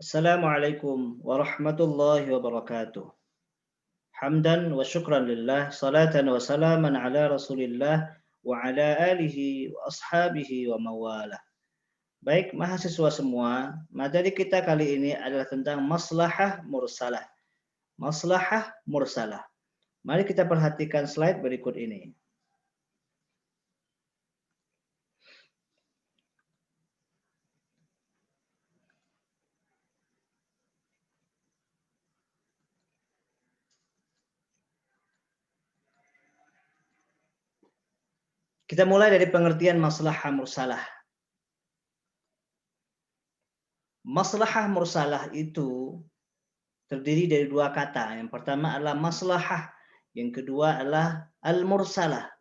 Assalamualaikum warahmatullahi wabarakatuh. Hamdan wa syukran lillah, salatan wa salaman ala rasulillah wa ala alihi wa ashabihi wa mawalah. Baik mahasiswa semua, materi kita kali ini adalah tentang maslahah mursalah. Maslahah mursalah. Mari kita perhatikan slide berikut ini. Kita mulai dari pengertian maslahah mursalah. Maslahah mursalah itu terdiri dari dua kata. Yang pertama adalah maslahah, yang kedua adalah al-mursalah.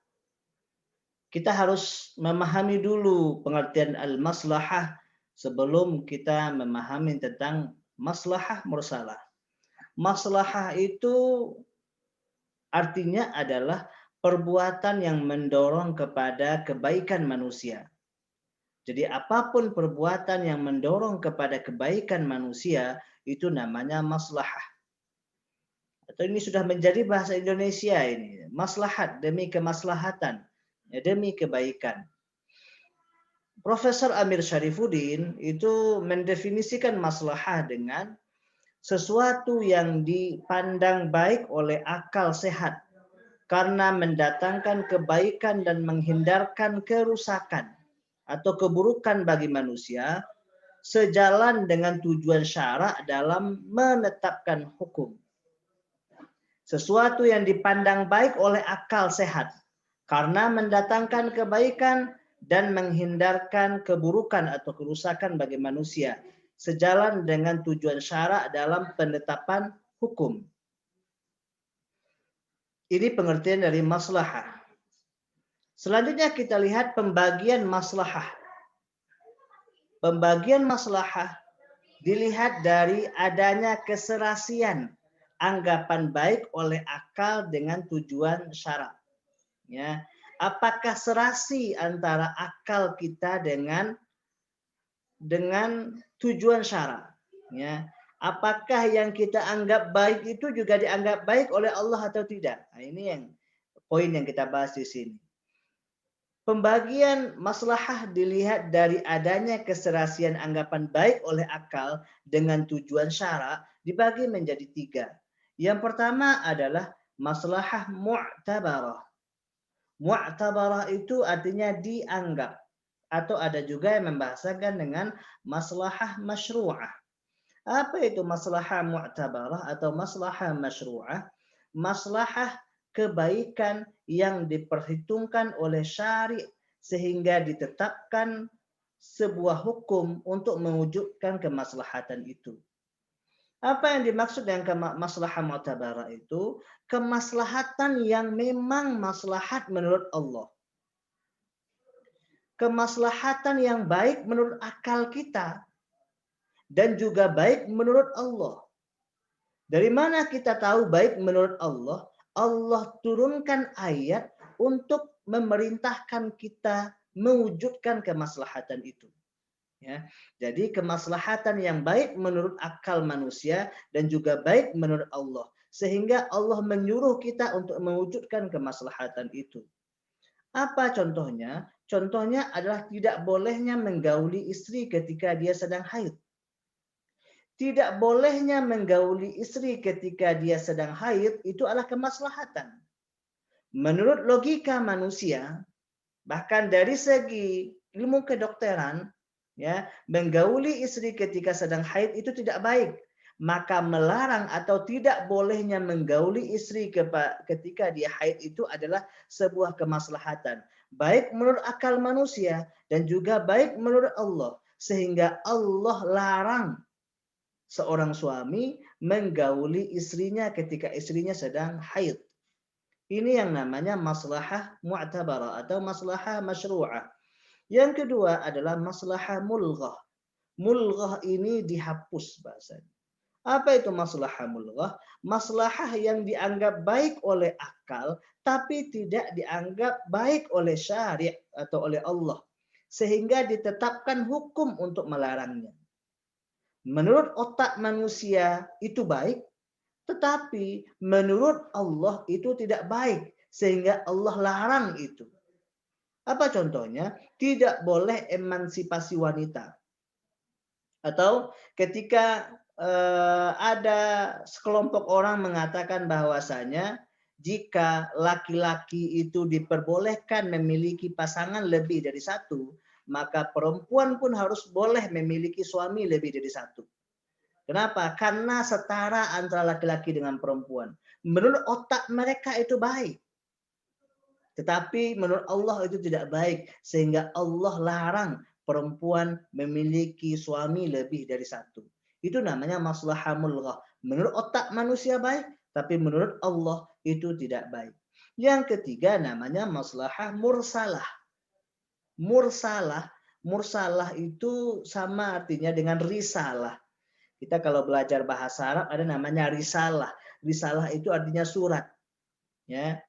Kita harus memahami dulu pengertian al-maslahah sebelum kita memahami tentang maslahah mursalah. Maslahah itu artinya adalah perbuatan yang mendorong kepada kebaikan manusia. Jadi apapun perbuatan yang mendorong kepada kebaikan manusia itu namanya maslahah. Atau ini sudah menjadi bahasa Indonesia ini, maslahat demi kemaslahatan, demi kebaikan. Profesor Amir Syarifuddin itu mendefinisikan maslahah dengan sesuatu yang dipandang baik oleh akal sehat karena mendatangkan kebaikan dan menghindarkan kerusakan atau keburukan bagi manusia sejalan dengan tujuan syara dalam menetapkan hukum. Sesuatu yang dipandang baik oleh akal sehat karena mendatangkan kebaikan dan menghindarkan keburukan atau kerusakan bagi manusia sejalan dengan tujuan syara dalam penetapan hukum. Ini pengertian dari maslahah. Selanjutnya kita lihat pembagian maslahah. Pembagian maslahah dilihat dari adanya keserasian anggapan baik oleh akal dengan tujuan syara. Ya, apakah serasi antara akal kita dengan tujuan syara? Ya, apakah yang kita anggap baik itu juga dianggap baik oleh Allah atau tidak? Nah, ini yang poin yang kita bahas di sini. Pembagian maslahah dilihat dari adanya keserasian anggapan baik oleh akal dengan tujuan syara dibagi menjadi tiga. Yang pertama adalah maslahah mu'tabarah. Mu'tabarah itu artinya dianggap. Atau ada juga yang membahasakan dengan maslahah masyru'ah. Apa itu maslahah mu'tabarah atau maslahah masyru'ah? Maslahah kebaikan yang diperhitungkan oleh syari' sehingga ditetapkan sebuah hukum untuk mewujudkan kemaslahatan itu. Apa yang dimaksud dengan maslahah mu'tabarah itu? Kemaslahatan yang memang maslahat menurut Allah. Kemaslahatan yang baik menurut akal kita dan juga baik menurut Allah. Dari mana kita tahu baik menurut Allah? Allah turunkan ayat untuk memerintahkan kita mewujudkan kemaslahatan itu. Ya, jadi kemaslahatan yang baik menurut akal manusia dan juga baik menurut Allah. Sehingga Allah menyuruh kita untuk mewujudkan kemaslahatan itu. Apa contohnya? Contohnya adalah tidak bolehnya menggauli istri ketika dia sedang haid. Tidak bolehnya menggauli istri ketika dia sedang haid itu adalah kemaslahatan. Menurut logika manusia, bahkan dari segi ilmu kedokteran, ya, menggauli istri ketika sedang haid itu tidak baik. Maka melarang atau tidak bolehnya menggauli istri ketika dia haid itu adalah sebuah kemaslahatan. Baik menurut akal manusia dan juga baik menurut Allah. Sehingga Allah larang seorang suami menggauli istrinya ketika istrinya sedang haid. Ini yang namanya maslahah mu'tabarah atau maslahah masyru'ah. Yang kedua adalah maslahah mulghah. Mulghah ini dihapus bahasanya. Apa itu maslahah mulghah? Maslahah yang dianggap baik oleh akal tapi tidak dianggap baik oleh syari' atau oleh Allah. Sehingga ditetapkan hukum untuk melarangnya. Menurut otak manusia itu baik, tetapi menurut Allah itu tidak baik, sehingga Allah larang itu. Apa contohnya? Tidak boleh emansipasi wanita. Atau ketika ada sekelompok orang mengatakan bahwasanya jika laki-laki itu diperbolehkan memiliki pasangan lebih dari satu, maka perempuan pun harus boleh memiliki suami lebih dari satu. Kenapa? Karena setara antara laki-laki dengan perempuan. Menurut otak mereka itu baik. Tetapi menurut Allah itu tidak baik. Sehingga Allah larang perempuan memiliki suami lebih dari satu. Itu namanya maslahah mulghah. Menurut otak manusia baik, tapi menurut Allah itu tidak baik. Yang ketiga namanya maslahah mursalah. Mursalah, mursalah itu sama artinya dengan risalah. Kita kalau belajar bahasa Arab ada namanya risalah. Risalah itu artinya surat. Ya,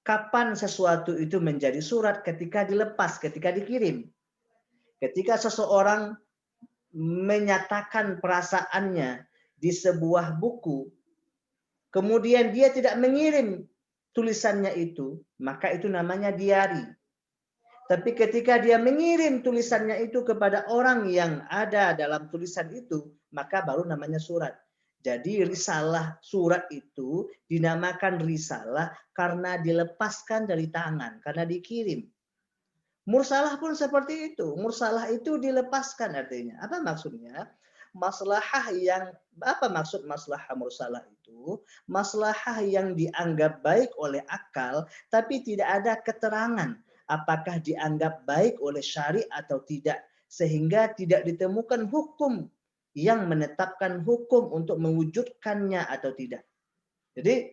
kapan sesuatu itu menjadi surat? Ketika dilepas, ketika dikirim. Ketika seseorang menyatakan perasaannya di sebuah buku, kemudian dia tidak mengirim tulisannya itu, maka itu namanya diari. Tapi ketika dia mengirim tulisannya itu kepada orang yang ada dalam tulisan itu, maka baru namanya surat. Jadi risalah surat itu dinamakan risalah karena dilepaskan dari tangan, karena dikirim. Mursalah pun seperti itu. Mursalah itu dilepaskan artinya. Apa maksudnya? Maslahah yang apa maksud maslahah mursalah itu? Maslahah yang dianggap baik oleh akal tapi tidak ada keterangan apakah dianggap baik oleh syari atau tidak, sehingga tidak ditemukan hukum yang menetapkan hukum untuk mewujudkannya atau tidak. Jadi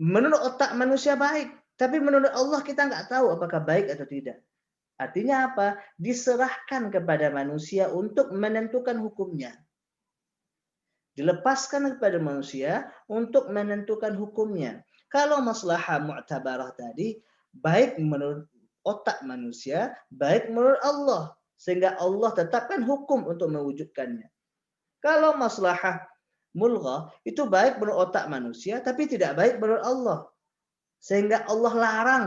menurut otak manusia baik, tapi menurut Allah kita nggak tahu apakah baik atau tidak. Artinya apa? Diserahkan kepada manusia untuk menentukan hukumnya. Dilepaskan kepada manusia untuk menentukan hukumnya. Kalau maslahah mu'tabarah tadi, baik menurut otak manusia, baik menurut Allah. Sehingga Allah tetapkan hukum untuk mewujudkannya. Kalau maslahah mulghah, itu baik menurut otak manusia, tapi tidak baik menurut Allah. Sehingga Allah larang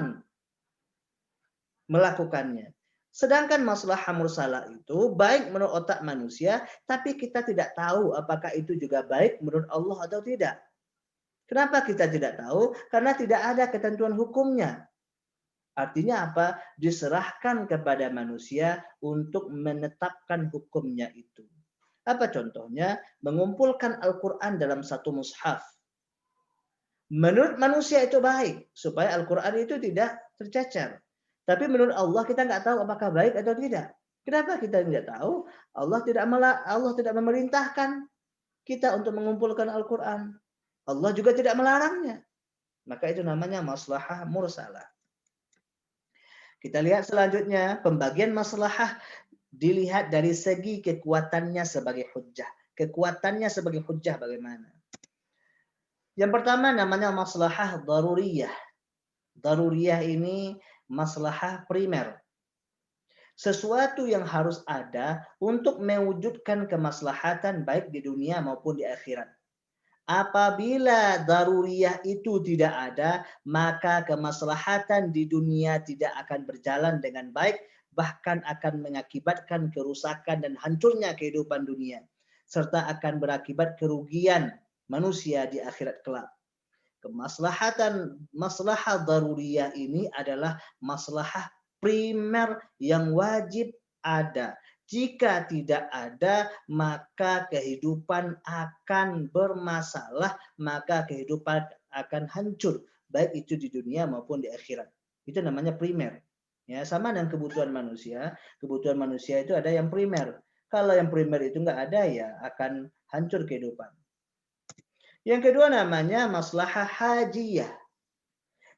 melakukannya. Sedangkan maslahah mursalah itu baik menurut otak manusia, tapi kita tidak tahu apakah itu juga baik menurut Allah atau tidak. Kenapa kita tidak tahu? Karena tidak ada ketentuan hukumnya. Artinya apa? Diserahkan kepada manusia untuk menetapkan hukumnya itu. Apa contohnya? Mengumpulkan Al-Quran dalam satu mushaf. Menurut manusia itu baik, supaya Al-Quran itu tidak tercecer. Tapi menurut Allah kita nggak tahu apakah baik atau tidak. Kenapa kita tidak tahu? Allah tidak memerintahkan kita untuk mengumpulkan Al-Quran. Allah juga tidak melarangnya. Maka itu namanya maslahah mursalah. Kita lihat selanjutnya, pembagian maslahah dilihat dari segi kekuatannya sebagai hujjah. Kekuatannya sebagai hujjah bagaimana? Yang pertama namanya maslahah daruriyah. Daruriyah ini maslahah primer. Sesuatu yang harus ada untuk mewujudkan kemaslahatan baik di dunia maupun di akhirat. Apabila daruriyah itu tidak ada, maka kemaslahatan di dunia tidak akan berjalan dengan baik, bahkan akan mengakibatkan kerusakan dan hancurnya kehidupan dunia, serta akan berakibat kerugian manusia di akhirat kelak. Kemaslahatan maslahah daruriyah ini adalah maslahah primer yang wajib ada. Jika tidak ada, maka kehidupan akan bermasalah, maka kehidupan akan hancur, baik itu di dunia maupun di akhirat. Itu namanya primer. Ya, sama dengan kebutuhan manusia. Kebutuhan manusia itu ada yang primer. Kalau yang primer itu nggak ada, ya akan hancur kehidupan. Yang kedua namanya maslahah hajiyah.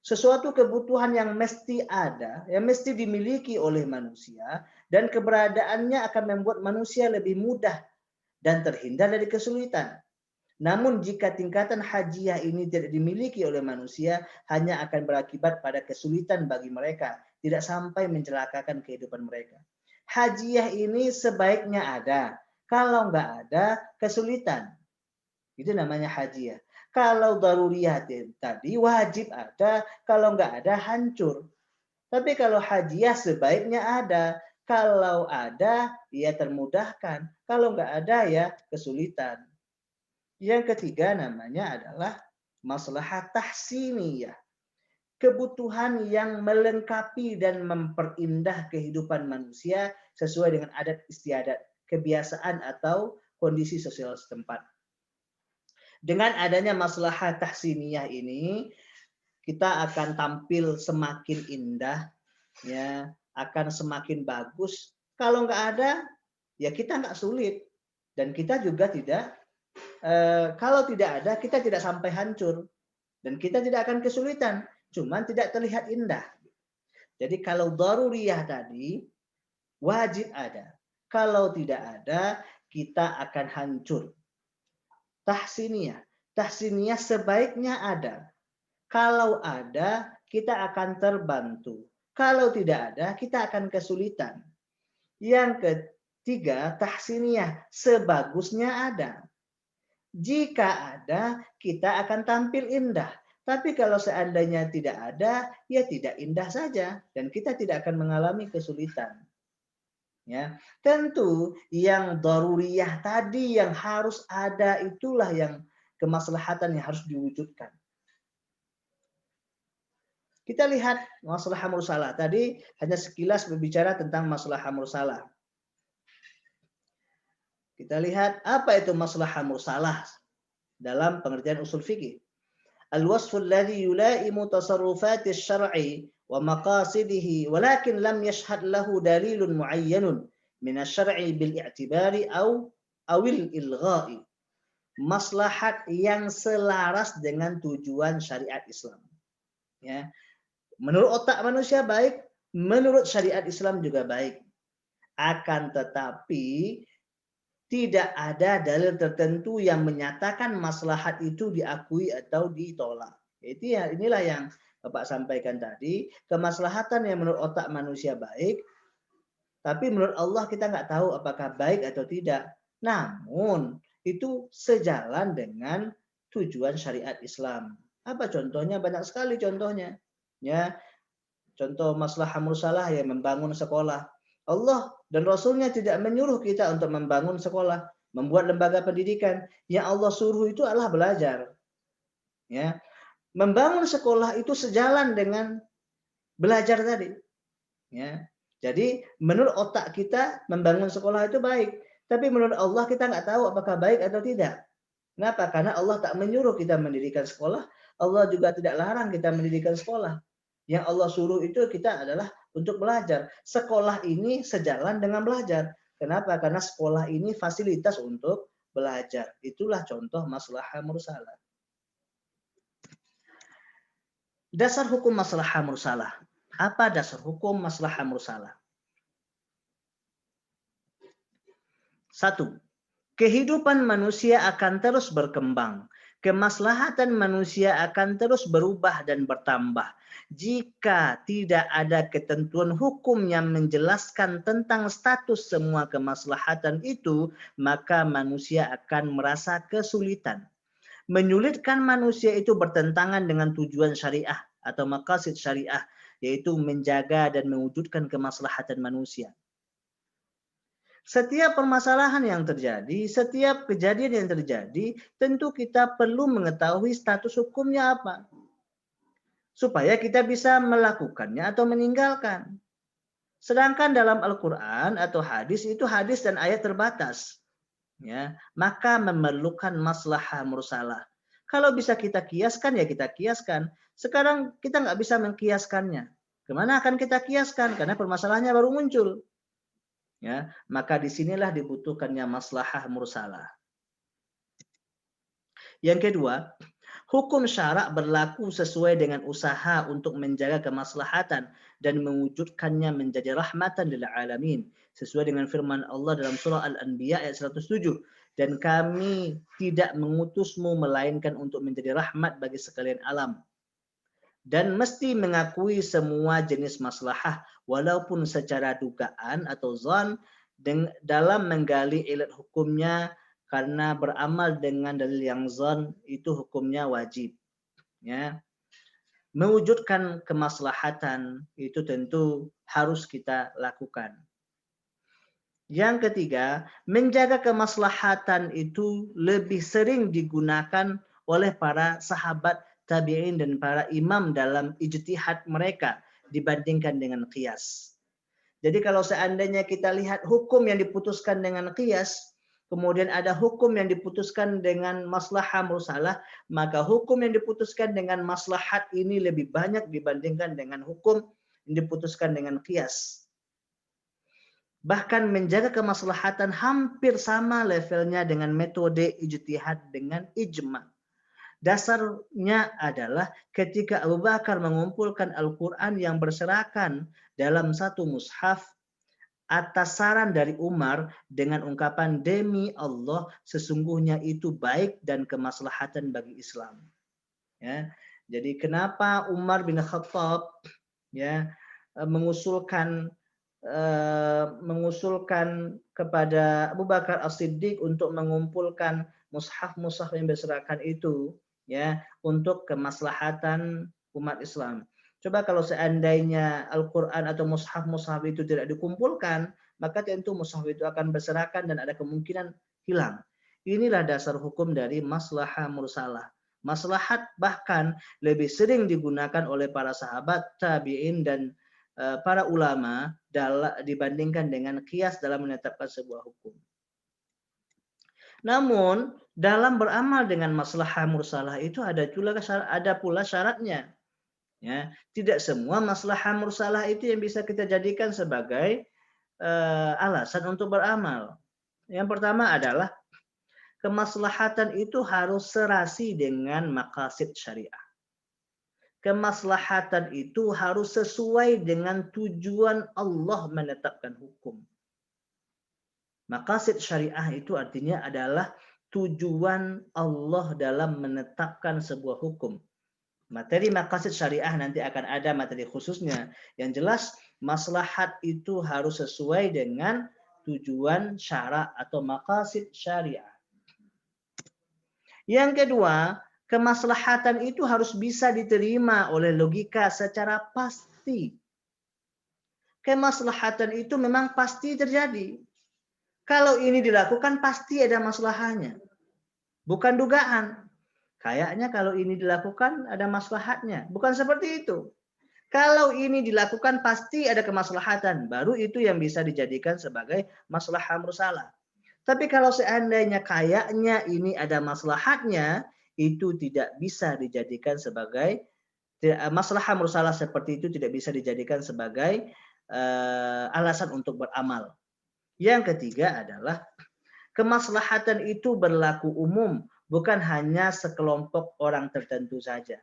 Sesuatu kebutuhan yang mesti ada, yang mesti dimiliki oleh manusia, dan keberadaannya akan membuat manusia lebih mudah dan terhindar dari kesulitan. Namun jika tingkatan hajiyah ini tidak dimiliki oleh manusia, hanya akan berakibat pada kesulitan bagi mereka, tidak sampai mencelakakan kehidupan mereka. Hajiyah ini sebaiknya ada. kalau nggak ada kesulitan. Itu namanya hajiyah. Kalau daruriyah tadi wajib ada, kalau nggak ada hancur. Tapi kalau hajiyah sebaiknya ada. Kalau ada, ya termudahkan. Kalau nggak ada, ya kesulitan. Yang ketiga namanya adalah maslahat tahsiniyah. Kebutuhan yang melengkapi dan memperindah kehidupan manusia sesuai dengan adat istiadat, kebiasaan atau kondisi sosial setempat. Dengan adanya maslahat tahsiniyah ini, kita akan tampil semakin indah, ya, akan semakin bagus. Kalau nggak ada, ya kita nggak sulit, dan kita juga tidak. Kalau tidak ada, kita tidak sampai hancur, dan kita tidak akan kesulitan. Cuman tidak terlihat indah. Jadi kalau daruriyah tadi wajib ada. Kalau tidak ada, kita akan hancur. Tahsiniyah, tahsiniyah sebaiknya ada. Kalau ada, kita akan terbantu. Kalau tidak ada, kita akan kesulitan. Yang ketiga, tahsiniyah, sebagusnya ada. Jika ada, kita akan tampil indah. Tapi kalau seandainya tidak ada, ya tidak indah saja. Dan kita tidak akan mengalami kesulitan. Ya, tentu yang daruriyah tadi yang harus ada itulah yang kemaslahatan yang harus diwujudkan. Kita lihat maslahah mursalah. Tadi hanya sekilas berbicara tentang maslahah mursalah. Kita lihat apa itu maslahah mursalah dalam pengertian usul fikih. Al-wasfu alladhi yulaimu tasarrufati asy-syar'i wa maqasidihi walakin lam yashhad lahu dalilun muayyanun min asy-syar'i bil i'tibari awil ilgha'i. Maslahat yang selaras dengan tujuan syariat Islam. Ya. Menurut otak manusia baik, menurut syariat Islam juga baik. Akan tetapi tidak ada dalil tertentu yang menyatakan maslahat itu diakui atau ditolak. Itu ya, inilah yang Bapak sampaikan tadi, kemaslahatan yang menurut otak manusia baik, tapi menurut Allah kita nggak tahu apakah baik atau tidak. Namun itu sejalan dengan tujuan syariat Islam. Apa contohnya? Banyak sekali contohnya. Ya, contoh maslahah mursalah yang membangun sekolah. Allah dan Rasulnya tidak menyuruh kita untuk membangun sekolah, membuat lembaga pendidikan. Yang Allah suruh itu adalah belajar. Ya, membangun sekolah itu sejalan dengan belajar tadi. Ya, jadi menurut otak kita membangun sekolah itu baik, tapi menurut Allah kita nggak tahu apakah baik atau tidak. Kenapa? Karena Allah tak menyuruh kita mendirikan sekolah, Allah juga tidak larang kita mendirikan sekolah. Yang Allah suruh itu kita adalah untuk belajar. Sekolah ini sejalan dengan belajar. Kenapa? Karena sekolah ini fasilitas untuk belajar. Itulah contoh maslahah mursalah. Dasar hukum maslahah mursalah. Apa dasar hukum maslahah mursalah? 1. Kehidupan manusia akan terus berkembang. Kemaslahatan manusia akan terus berubah dan bertambah. Jika tidak ada ketentuan hukum yang menjelaskan tentang status semua kemaslahatan itu, maka manusia akan merasa kesulitan. Menyulitkan manusia itu bertentangan dengan tujuan syariah atau maqasid syariah, yaitu menjaga dan mewujudkan kemaslahatan manusia. Setiap permasalahan yang terjadi, setiap kejadian yang terjadi, tentu kita perlu mengetahui status hukumnya apa. Supaya kita bisa melakukannya atau meninggalkan. Sedangkan dalam Al-Quran atau hadis, itu hadis dan ayat terbatas. Ya, maka memerlukan maslahah mursalah. Kalau bisa kita kiaskan, ya kita kiaskan. Sekarang kita nggak bisa mengkiaskannya. Kemana akan kita kiaskan? Karena permasalahannya baru muncul. Ya, maka disinilah dibutuhkannya maslahah mursalah. Yang kedua, hukum syarak berlaku sesuai dengan usaha untuk menjaga kemaslahatan dan mewujudkannya menjadi rahmatan lil alamin, sesuai dengan firman Allah dalam surah Al-Anbiya ayat 107. Dan kami tidak mengutusmu melainkan untuk menjadi rahmat bagi sekalian alam. Dan mesti mengakui semua jenis maslahah walaupun secara dugaan atau zon dalam menggali ilat hukumnya, karena beramal dengan dalil yang zon itu hukumnya wajib. Ya, mewujudkan kemaslahatan itu tentu harus kita lakukan. Yang ketiga, menjaga kemaslahatan itu lebih sering digunakan oleh para sahabat tabi'in dan para imam dalam ijtihad mereka dibandingkan dengan qiyas. Jadi kalau seandainya kita lihat hukum yang diputuskan dengan qiyas, kemudian ada hukum yang diputuskan dengan maslahah mursalah, maka hukum yang diputuskan dengan maslahat ini lebih banyak dibandingkan dengan hukum yang diputuskan dengan qiyas. Bahkan menjaga kemaslahatan hampir sama levelnya dengan metode ijtihad dengan ijma. Dasarnya adalah ketika Abu Bakar mengumpulkan Al-Quran yang berserakan dalam satu mushaf atas saran dari Umar dengan ungkapan demi Allah sesungguhnya itu baik dan kemaslahatan bagi Islam. Ya, jadi kenapa Umar bin Khattab ya mengusulkan kepada Abu Bakar As-Siddiq untuk mengumpulkan mushaf-mushaf yang berserakan itu ya untuk kemaslahatan umat Islam. Coba kalau seandainya Al-Qur'an atau mushaf-mushaf itu tidak dikumpulkan, maka tentu mushaf itu akan berserakan dan ada kemungkinan hilang. Inilah dasar hukum dari maslahah mursalah. Maslahat bahkan lebih sering digunakan oleh para sahabat, tabi'in dan para ulama dibandingkan dengan qiyas dalam menetapkan sebuah hukum. Namun dalam beramal dengan maslahah mursalah itu ada pula syaratnya. Ya, tidak semua maslahah mursalah itu yang bisa kita jadikan sebagai alasan untuk beramal. Yang pertama adalah kemaslahatan itu harus serasi dengan maqasid syariah. Kemaslahatan itu harus sesuai dengan tujuan Allah menetapkan hukum. Maqasid syariah itu artinya adalah tujuan Allah dalam menetapkan sebuah hukum. Materi maqasid syariah nanti akan ada materi khususnya. Yang jelas maslahat itu harus sesuai dengan tujuan syara atau maqasid syariah. Yang kedua, kemaslahatan itu harus bisa diterima oleh logika secara pasti. Kemaslahatan itu memang pasti terjadi. Kalau ini dilakukan pasti ada maslahahnya. Bukan dugaan. Kayaknya kalau ini dilakukan ada maslahatnya. Bukan seperti itu. Kalau ini dilakukan pasti ada kemaslahatan. Baru itu yang bisa dijadikan sebagai maslahah mursalah. Tapi kalau seandainya kayaknya ini ada maslahatnya, itu tidak bisa dijadikan sebagai maslahah mursalah seperti itu tidak bisa dijadikan sebagai alasan untuk beramal. Yang ketiga adalah kemaslahatan itu berlaku umum, bukan hanya sekelompok orang tertentu saja.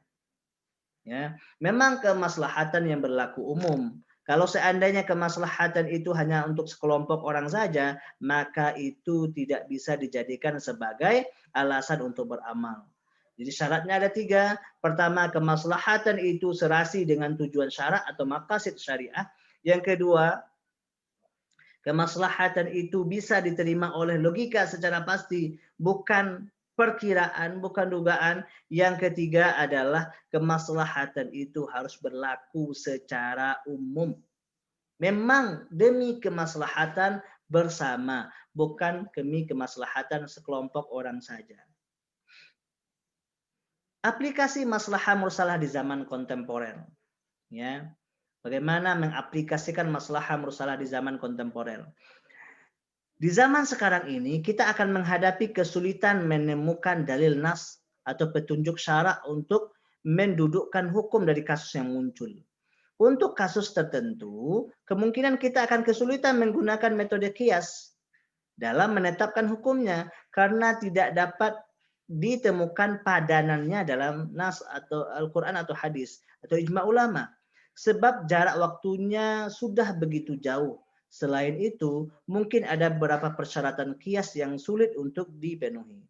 Ya, memang kemaslahatan yang berlaku umum. Kalau seandainya kemaslahatan itu hanya untuk sekelompok orang saja, maka itu tidak bisa dijadikan sebagai alasan untuk beramal. Jadi syaratnya ada 3. Pertama, kemaslahatan itu serasi dengan tujuan syara atau maqasid syariah. Yang kedua, kemaslahatan itu bisa diterima oleh logika secara pasti, bukan perkiraan, bukan dugaan. Yang ketiga adalah kemaslahatan itu harus berlaku secara umum. Memang demi kemaslahatan bersama, bukan demi kemaslahatan sekelompok orang saja. Aplikasi maslahah mursalah di zaman kontemporer. Ya. Bagaimana mengaplikasikan maslahah mursalah di zaman kontemporer? Di zaman sekarang ini kita akan menghadapi kesulitan menemukan dalil nas atau petunjuk syara untuk mendudukkan hukum dari kasus yang muncul. Untuk kasus tertentu, kemungkinan kita akan kesulitan menggunakan metode qiyas dalam menetapkan hukumnya karena tidak dapat ditemukan padanannya dalam nas atau Al-Quran atau hadis atau ijma ulama. Sebab jarak waktunya sudah begitu jauh. Selain itu, mungkin ada beberapa persyaratan qiyas yang sulit untuk dipenuhi.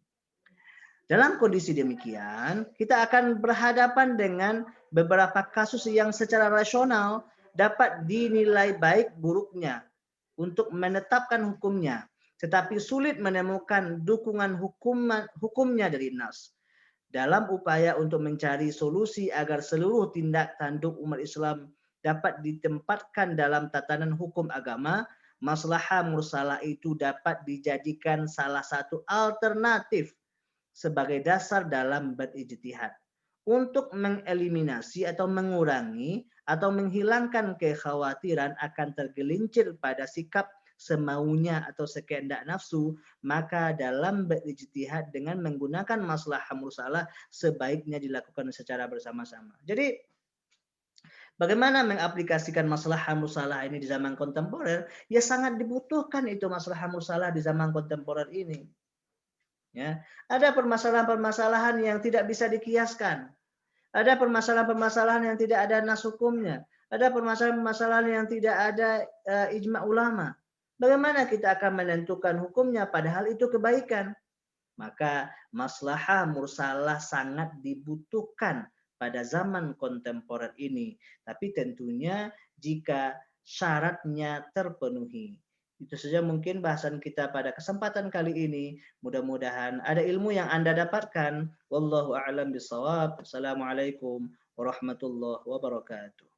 Dalam kondisi demikian, kita akan berhadapan dengan beberapa kasus yang secara rasional dapat dinilai baik buruknya untuk menetapkan hukumnya, tetapi sulit menemukan dukungan hukumnya dari nas. Dalam upaya untuk mencari solusi agar seluruh tindak tanduk umat Islam dapat ditempatkan dalam tatanan hukum agama, maslahah mursalah itu dapat dijadikan salah satu alternatif sebagai dasar dalam berijtihad untuk mengeliminasi atau mengurangi atau menghilangkan kekhawatiran akan tergelincir pada sikap semaunya atau sekehendak nafsu, maka dalam berijtihad dengan menggunakan maslahah mursalah sebaiknya dilakukan secara bersama-sama. Jadi bagaimana mengaplikasikan maslahah mursalah ini di zaman kontemporer? Ya sangat dibutuhkan itu maslahah mursalah di zaman kontemporer ini. Ya, ada permasalahan-permasalahan yang tidak bisa dikiaskan. Ada permasalahan-permasalahan yang tidak ada nas hukumnya. Ada permasalahan-permasalahan yang tidak ada ijma ulama. Bagaimana kita akan menentukan hukumnya padahal itu kebaikan? Maka maslahah mursalah sangat dibutuhkan pada zaman kontemporer ini. Tapi tentunya jika syaratnya terpenuhi. Itu saja mungkin bahasan kita pada kesempatan kali ini. Mudah-mudahan ada ilmu yang Anda dapatkan. Wallahu a'lam bishawab. Assalamualaikum warahmatullahi wabarakatuh.